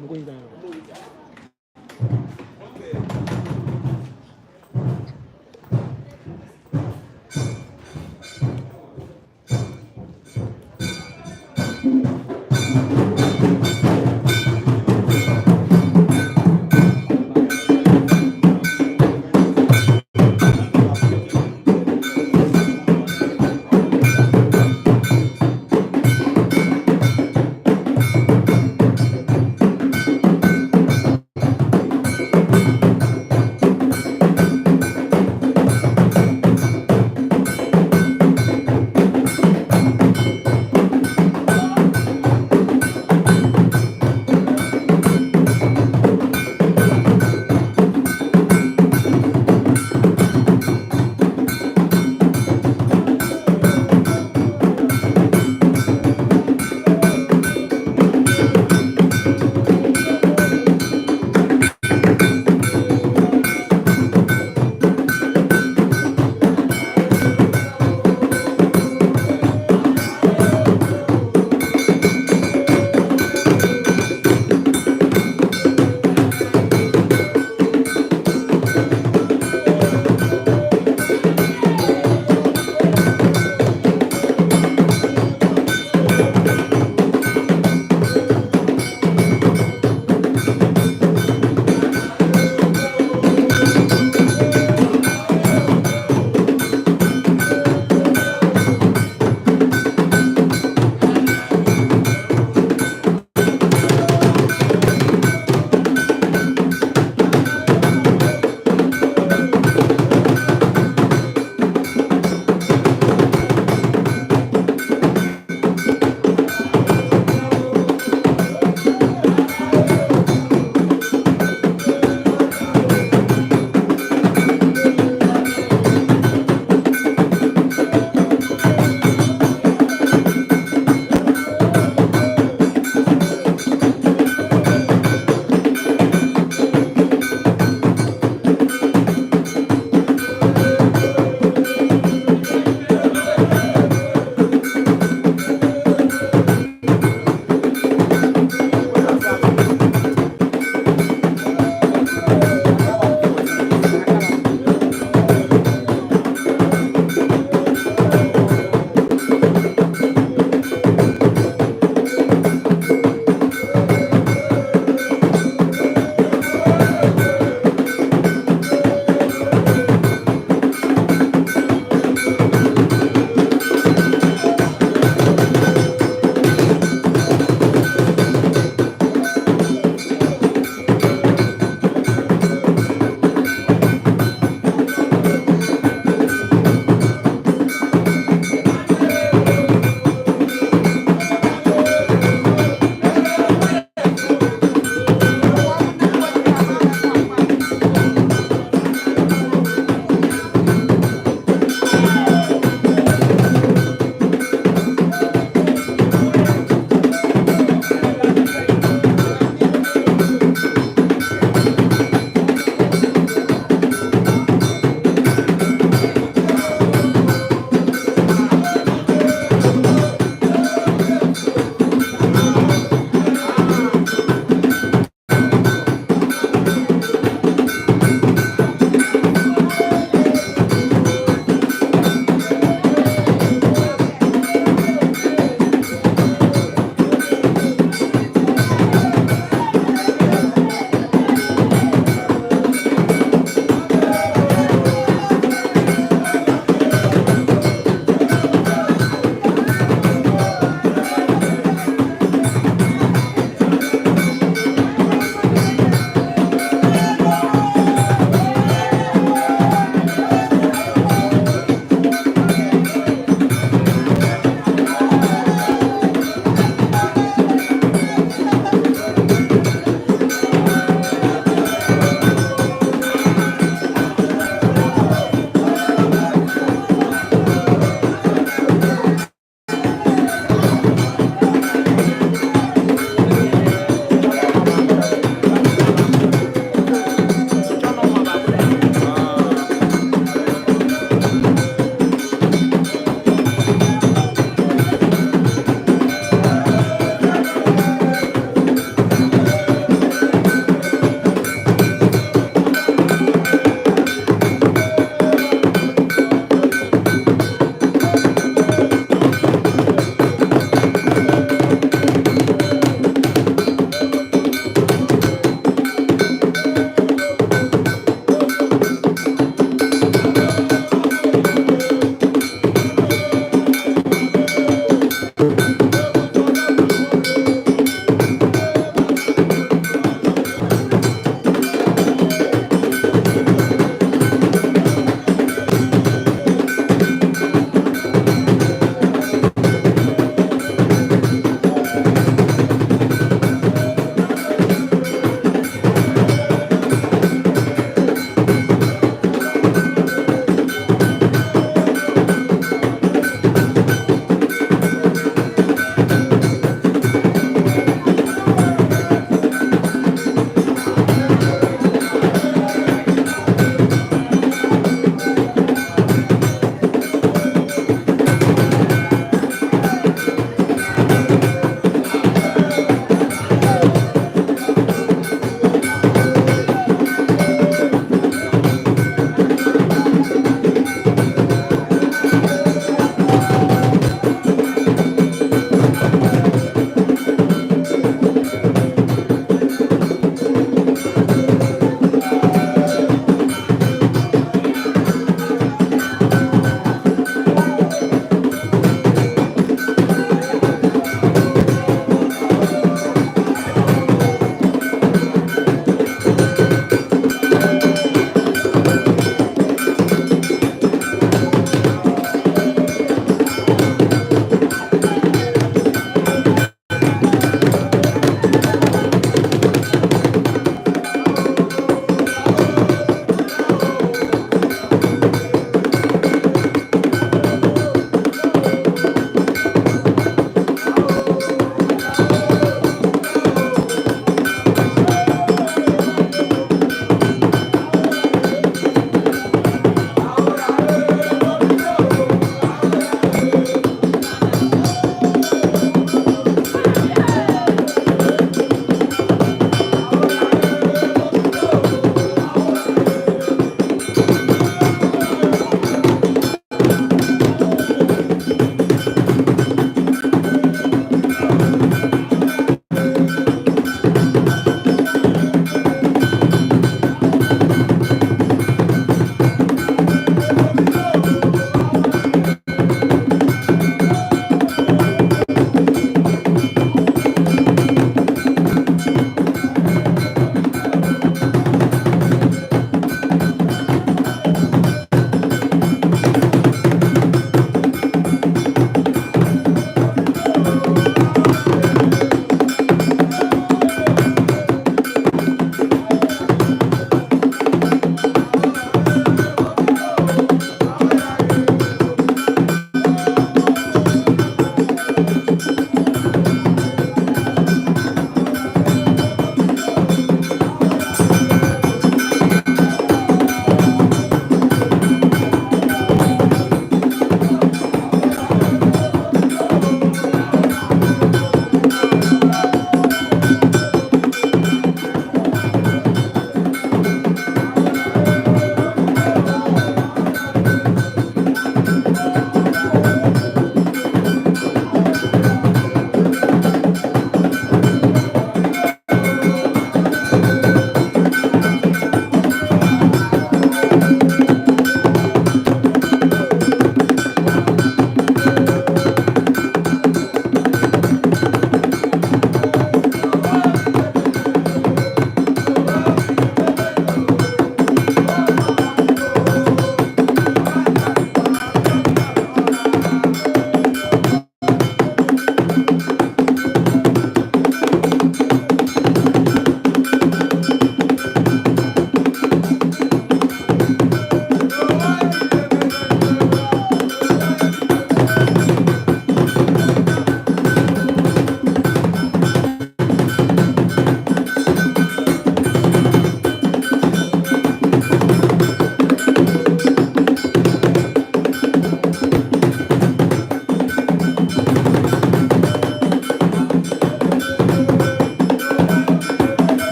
Mugo inga.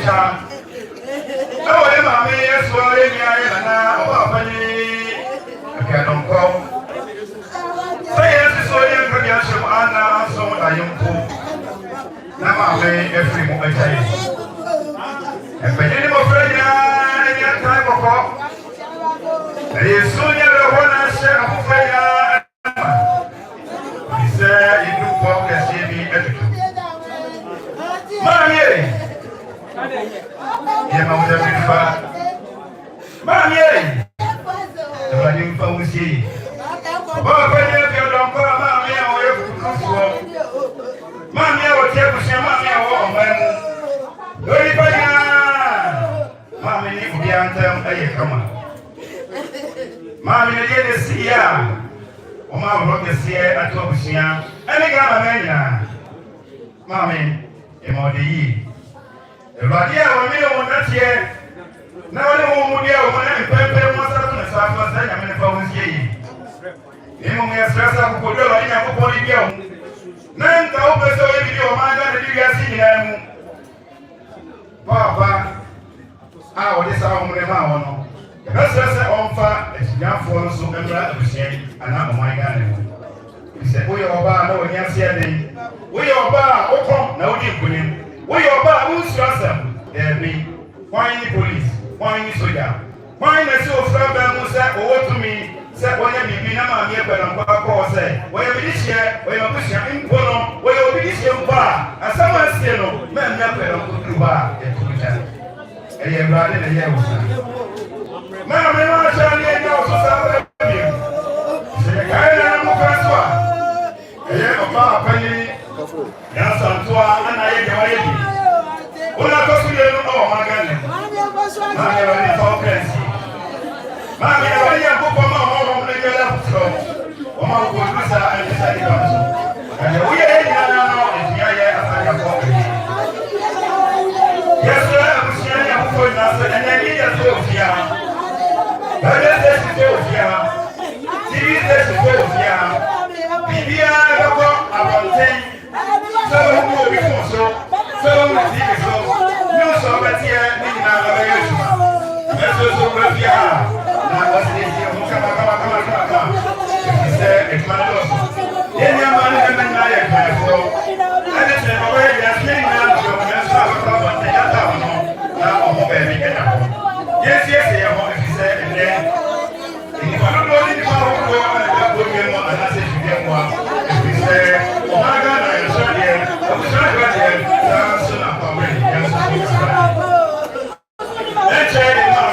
cha. No, Emma, may as well in the island. Okay, don't call. Say yes, so you can get some Anna, so I am cool. Now, I may every moment. And when you are afraid, I get time of call. There is soon the one I share of fire. He said, you do walk and see me everything. Mammy, you know the river. Mammy, the running phone is here. But when you don't call Mammy, I will come for Mammy. I will tell you, Mammy, I will. Mammy, if you can't tell me, come on. Mammy, you get to see ya. O ma bro ke se ato abusia ene ga ma menya mami e mo de yi e ba dia wo mi wo na tie na wo le wo mu dia wo na pepe mo sa to na sa fa sa nya me fa wo sie yi e mo me stressa ko ko do ba nya ko ko ni dia na nka o pe so e video ma ga de dia si ni na mu papa a wo de sa wo mu ne ma wo no Rasa onfa enyafo nso emra abusian ana omanga ne ho se wo ye oba na woni ase ade wo ye oba okom na wodi nkunim wo ye oba unsu asam bi kwan ni police kwan ni soja kwan na se ofra ba mu se owotumi se wonya bibi na ma me ebara nkwa ko se wo ye bidihie wo ye mabusia mpono wo ye obidihie mpa asama se no me me ebara nkwa ba e tuja eye brade na ye wo Mama, me want to tell you now, so sorry. Say, I am a pastor. I am a penny. Yes, I'm to an idea. When I go to you, oh, my God. Mammy, I am for fancy. Mammy, I am for my home, the girl. Oh, my goodness, I decided to. And we are now, and I am for me. Yes, sir, I'm sharing for us, and I need a Sophia. This is Sophia. This is Sophia. Bibia go about 10. So who will be so? So you saw that here in our Let's go to Sophia. Now what's this here? Come. He said, it's my loss. Then your man and I so. And it's a way that's been now. So let's have a problem. Now, I'm going to Yes, he said, and then if I don't know any power of God, I will get one, and I said, you get one. He said, oh my God, I am sorry, I'm sorry, I'm soon up already. Let's say, I'm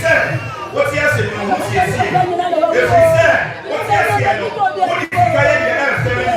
said, what he has said, if he said, what he has said, what he can get the earth, 70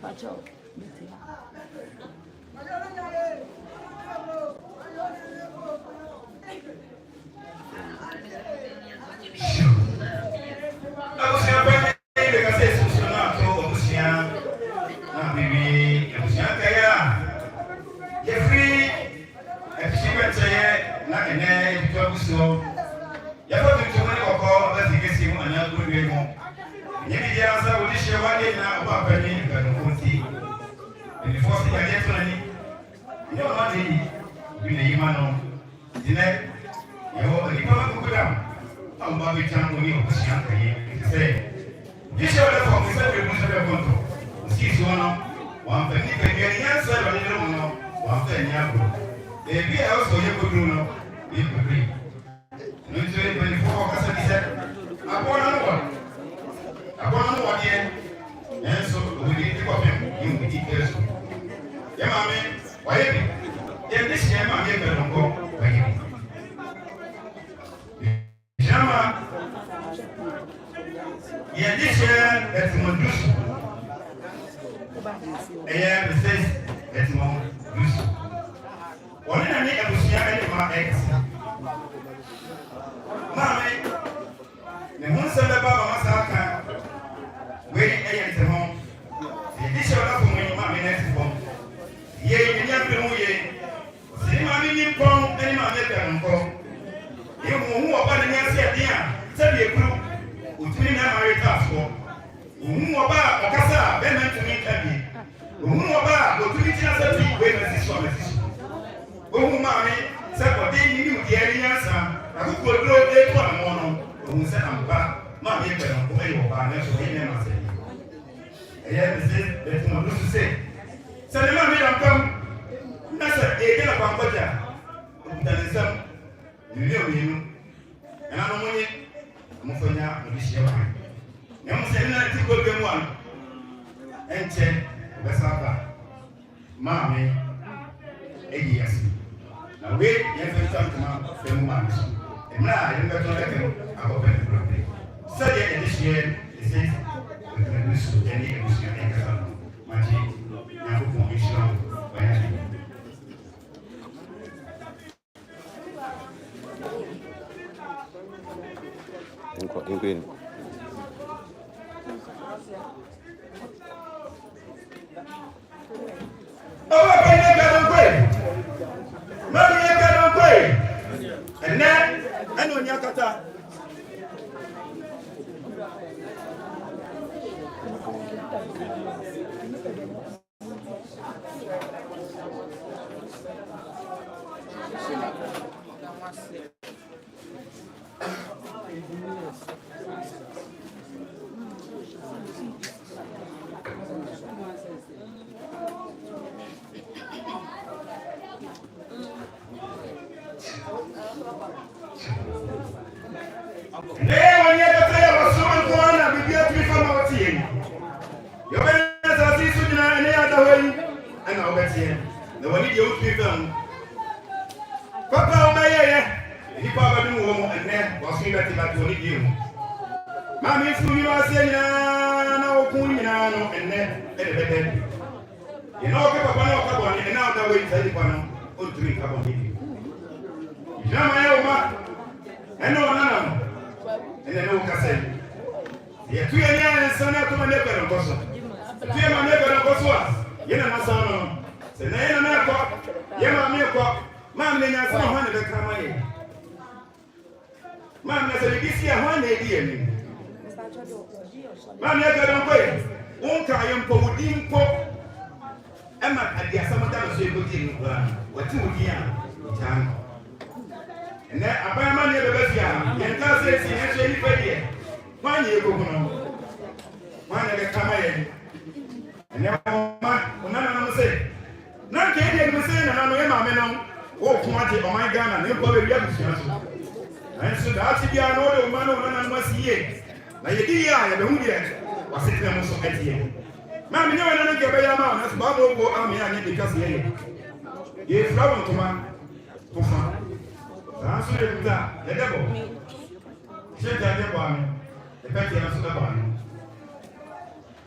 Pacho.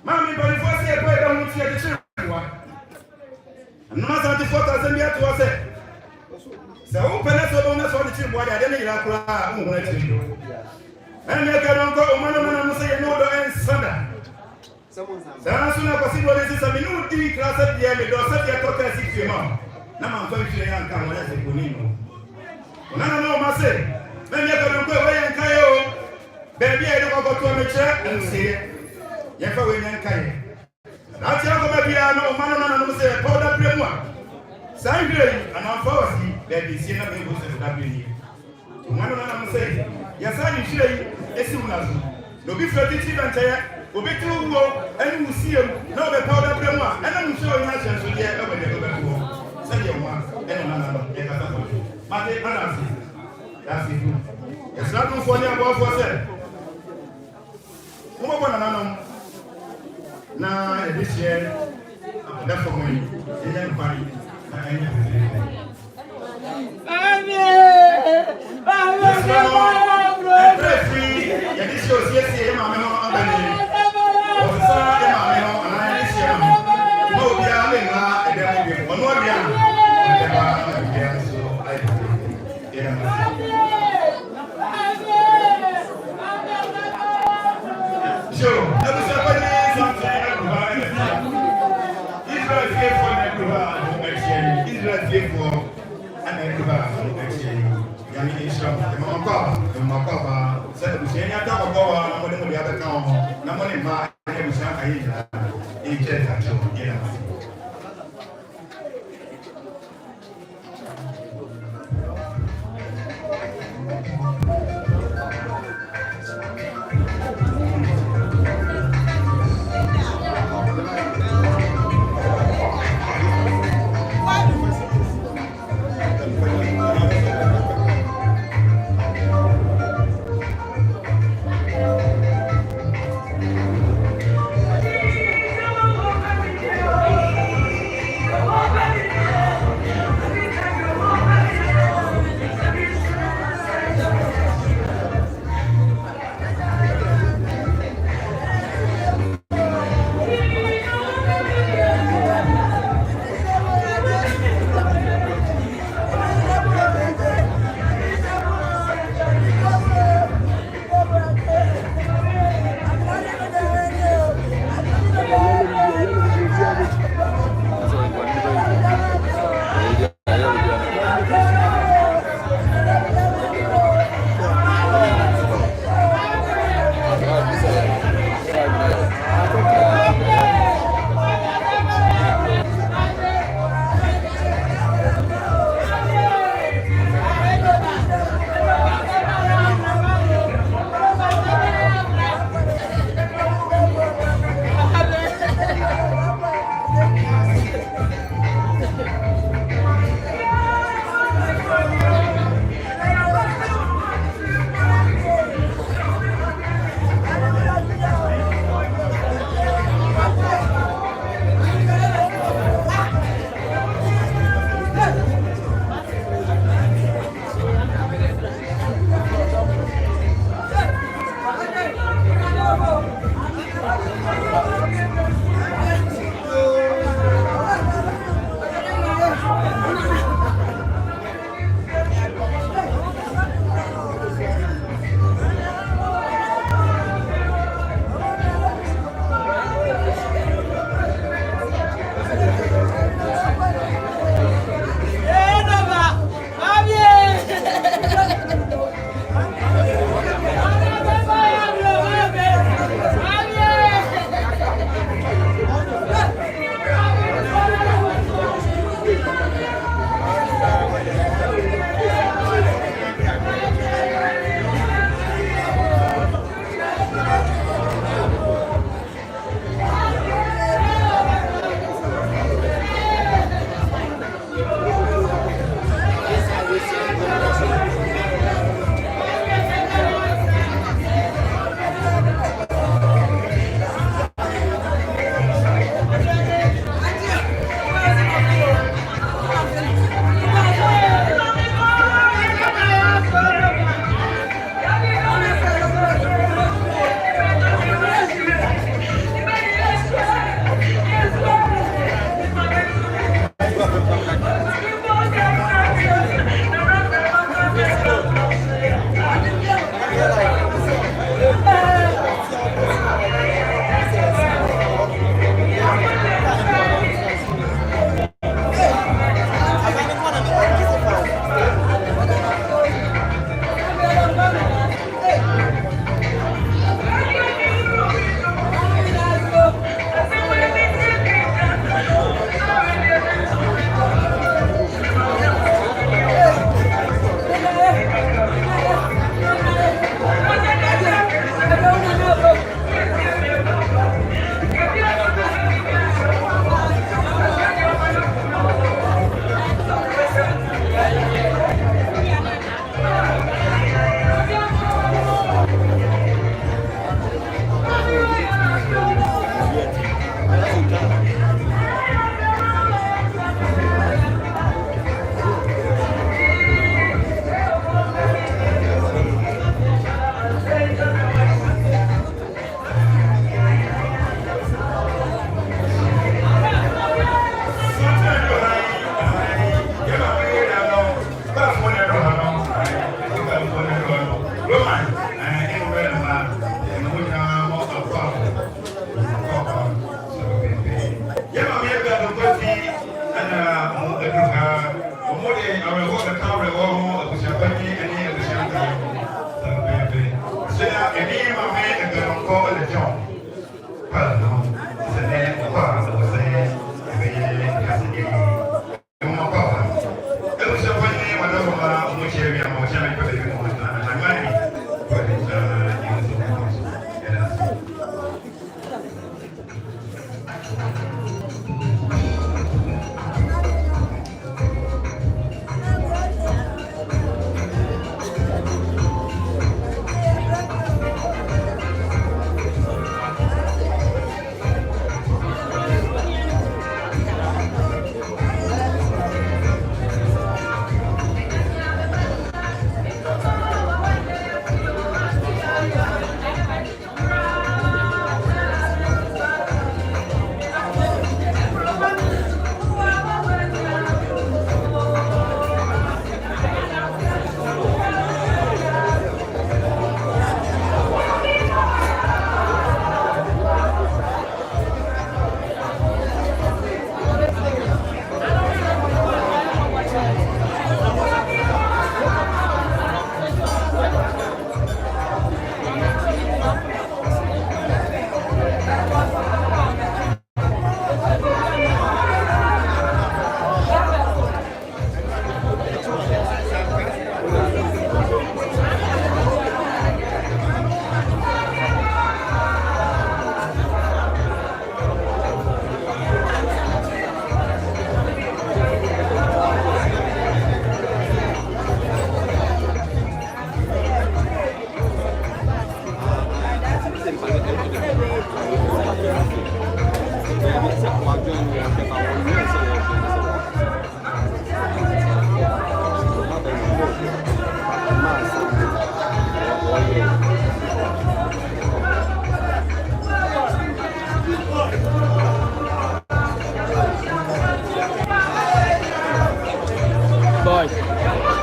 Mami, but if I say a prayer, I don't see a And no matter 4,000 years to us. So open us up on us for the children, what I didn't like. And you can go, man, and say, no, and Sunday. That's soon as possible. This is a minute class at the end. Don't set your talk as if you know. Now I'm going to come as a Bonino. No, I say. Then you can go away and Kayo. Baby, I don't go to a chair and see it. Yes, I will and Kayo. That's how baby, I know, man, and say, powder play. Sign and I'm forcing that the Siena may go to W. One of them say, yes, I'm sure as soon as no be 32 and tire, will be too low, and you see him, no, the powder play, and I'm sure you have to get over the say your one, and another, Mate, that's it. It's not for you about what's said. Come on, another. Now, this year, that's for me. And then party.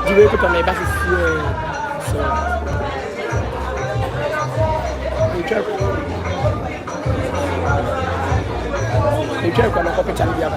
Je vais que ton ébat ici. Le cœur qu'on a compétent à bien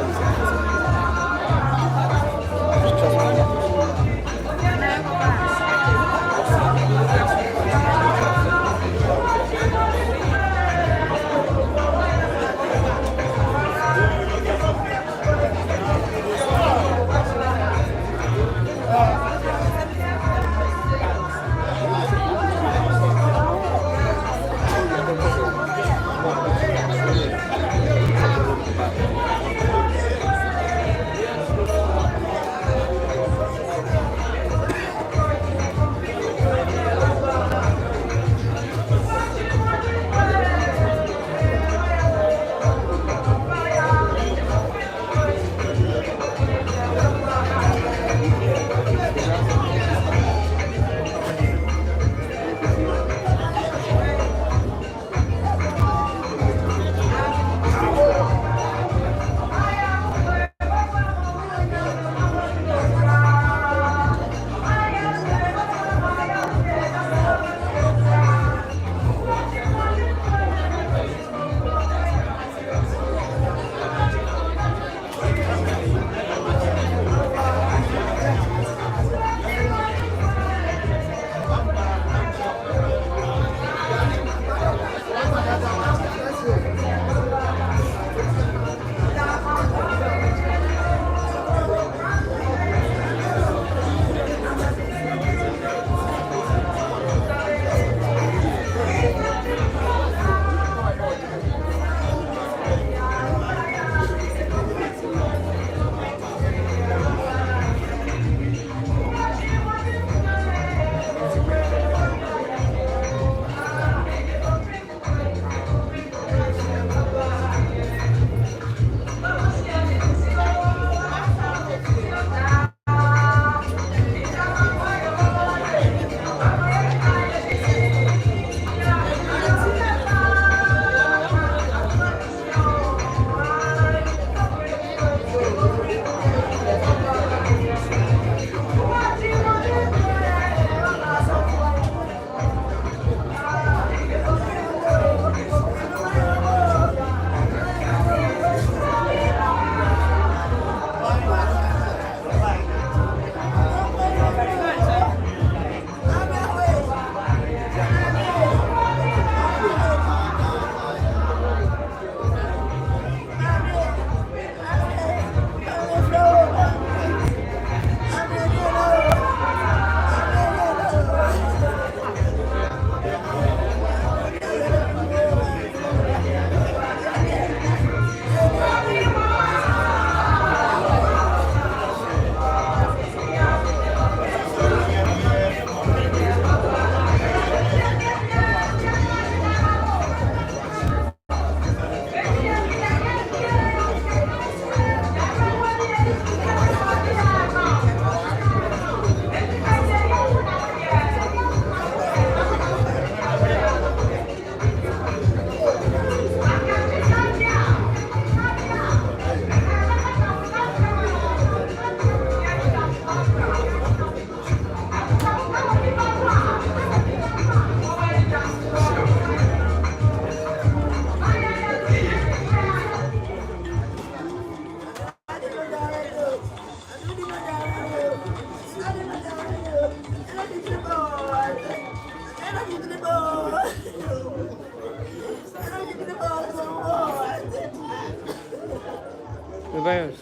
Bios.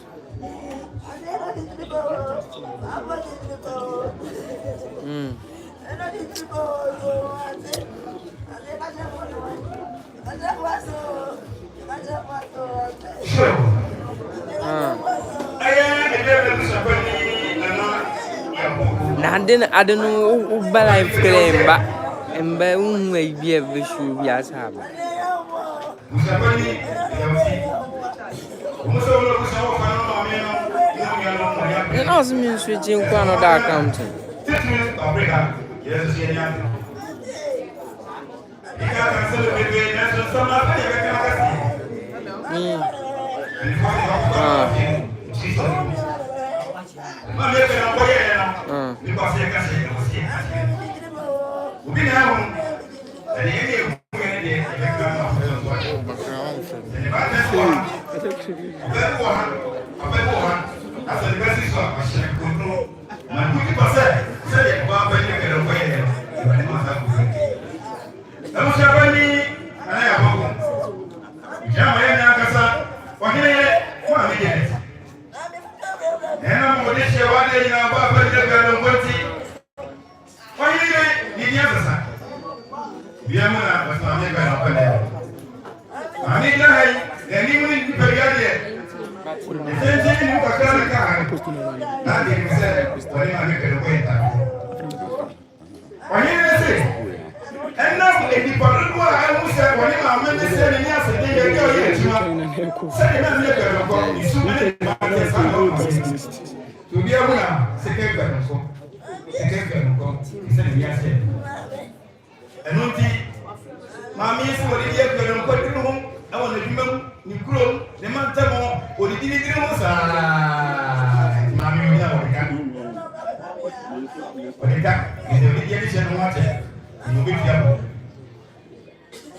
I don't know but I claim back and by whom may be a visual yes have. It also means switching one of that accounting.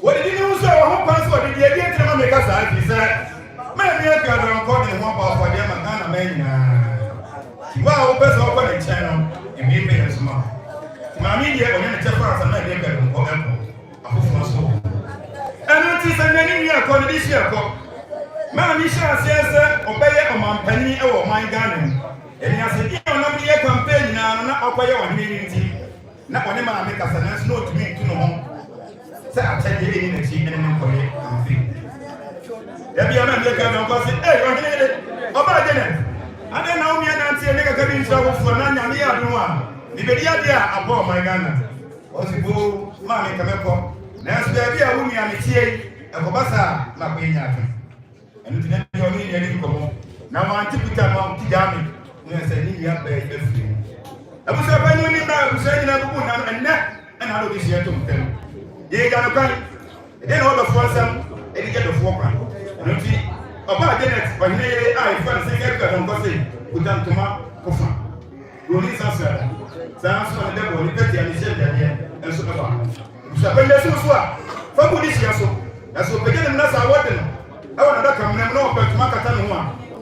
What did you know? So, how pass what did you get to make us? He said, "Man, you can record in one part for them and Ghana men. Well, best open the channel and be made as small. Mammy, you are going to tell us and I get them for Apple. I hope for so. And it is a many year condition. Mammy shall say, obey a man penny or my Ghana. And he has a year campaign now, not up by your meeting. Not when a man make us an answer to me to know. Say, I tell you, in the tea and in for you. There be a man that can go say, hey, you're getting it. About dinner. And then now, me and Nancy make a cabin trouble for Nanya. Me, I don't want. The idea about my Ghana. Was it go, Mammy, come up. Now, there be a woman and a tea, a Kobasa, not being happy. And you don't need any come. Now, I'm typical Mount Tijami. When I say, you have everything. I was a penny now, saying, and that, and how do you see it to them? They got a gun. Then all the first and they get the foreground. And see, about Janet, but here I find a second and gossip with them to my coffin. Release us, sir. Sounds on the devil, the petty and the shed and so on. Sapenda Suswa, Fabulisha, as so begin and that's our weapon. I want to come and know about Makatan.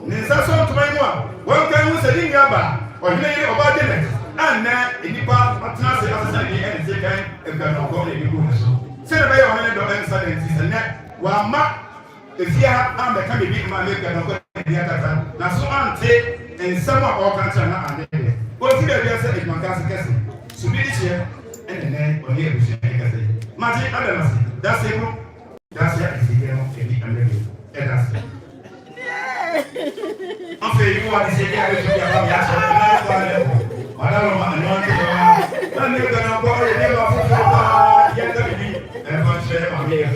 Ninsason to my one. One can use a ring yaba or lay about Janet. And now, in the past, I'm not saying and second, and can go in the good. Say by your hand of answer and net. While Mark, if you have, I'm the kind of big man, make a number of the other time. Now, so I'm take and some of our country are not there. What did I say? It's my cousin. So be this year, and then on here, we should make a say. Magic, that's it. That's it. It's here, and that's it. I'm saying you want to say, yeah, Madame, I'm not going to go and I'm share my meal.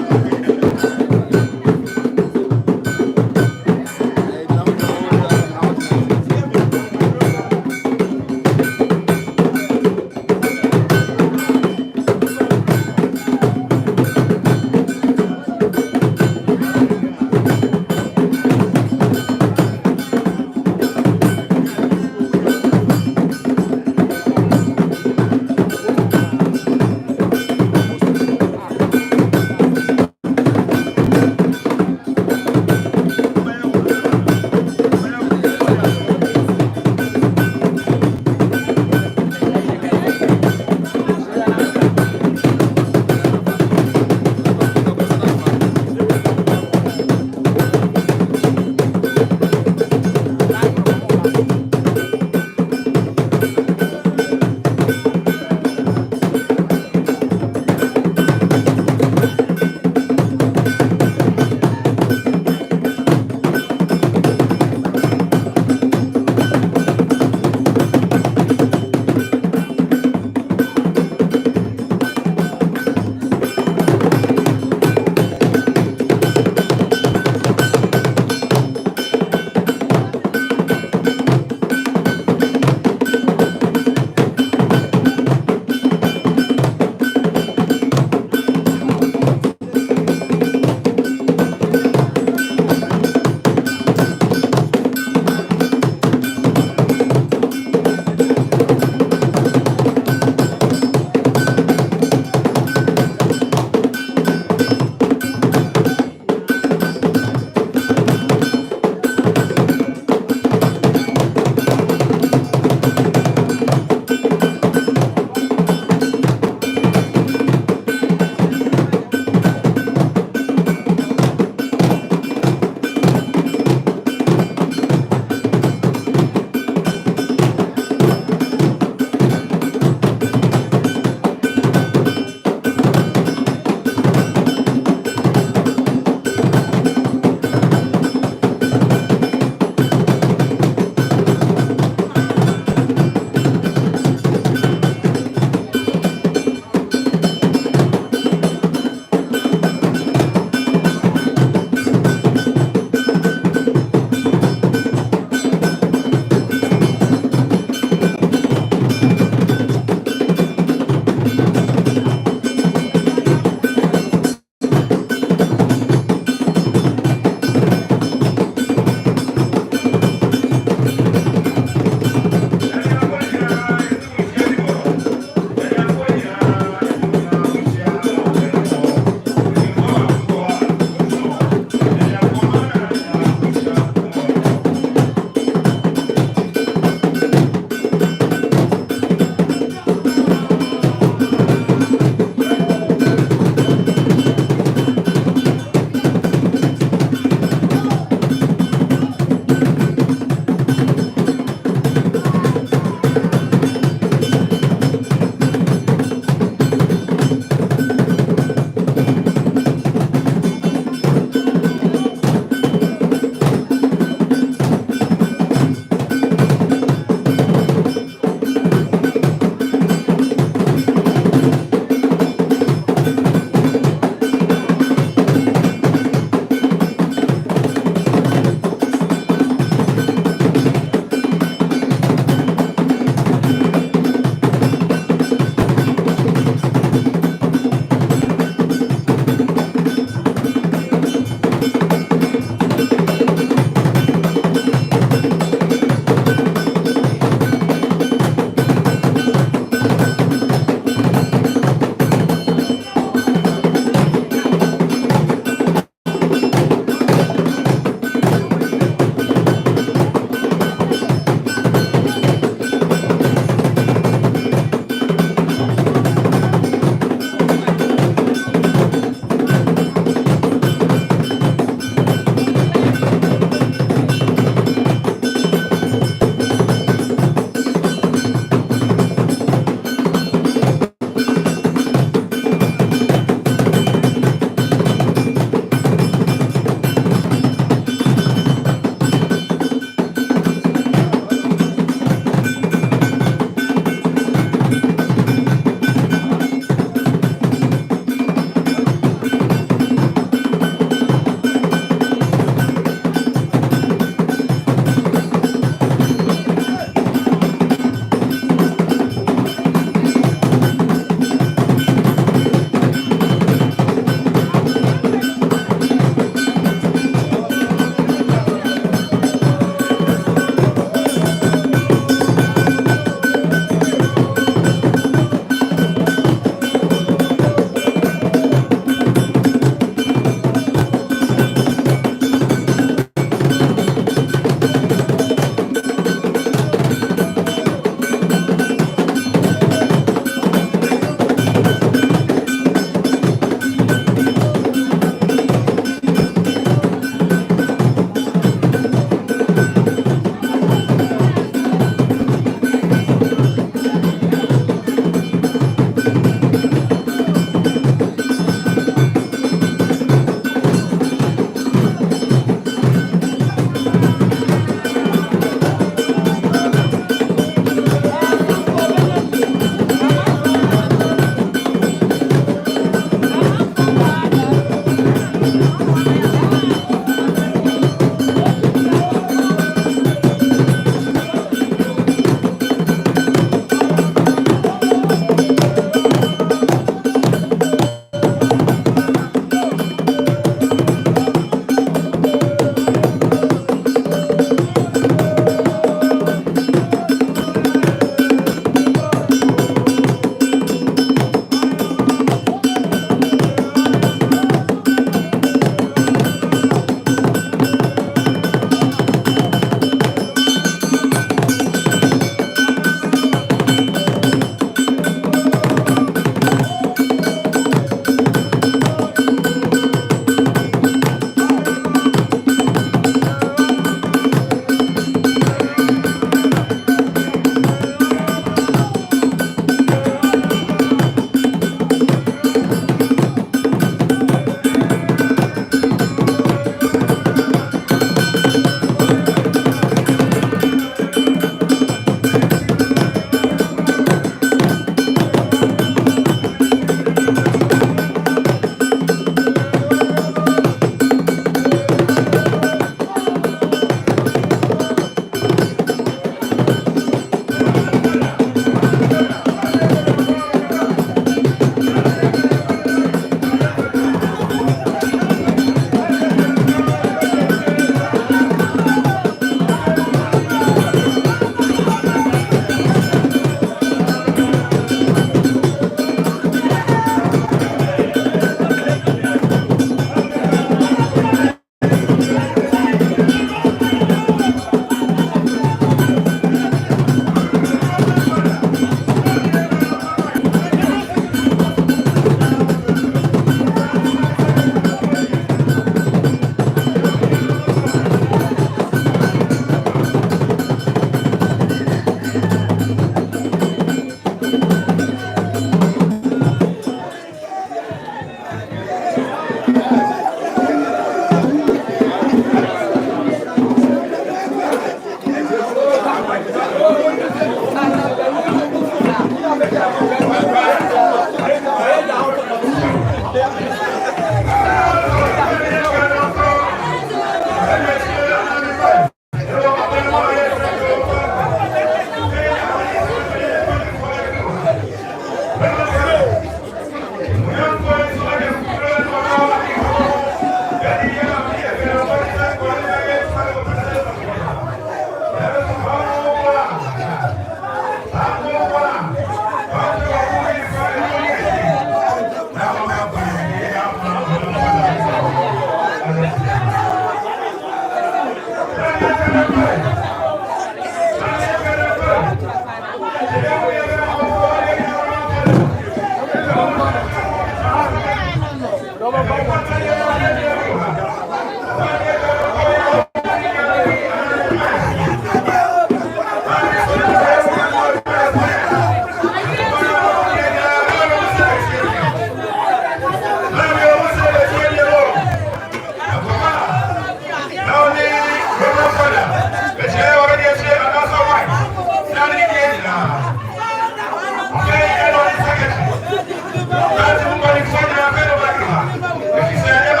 If you say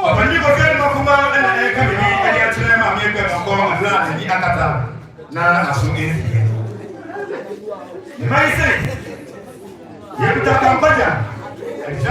ọ̀pọ̀lọpọ̀ kò fẹ́ ẹ̀ma kuma ẹ̀na ẹ̀ka bìbí ẹ̀dí àtúnyẹ̀ máa mi ẹgbẹ́ ọkọ̀ ọ̀dúnrún àti ní akata náà àṣọ ẹ̀yẹ. ìmáyé sẹ́yìn yẹ́n ta kàmpájà ẹ̀dí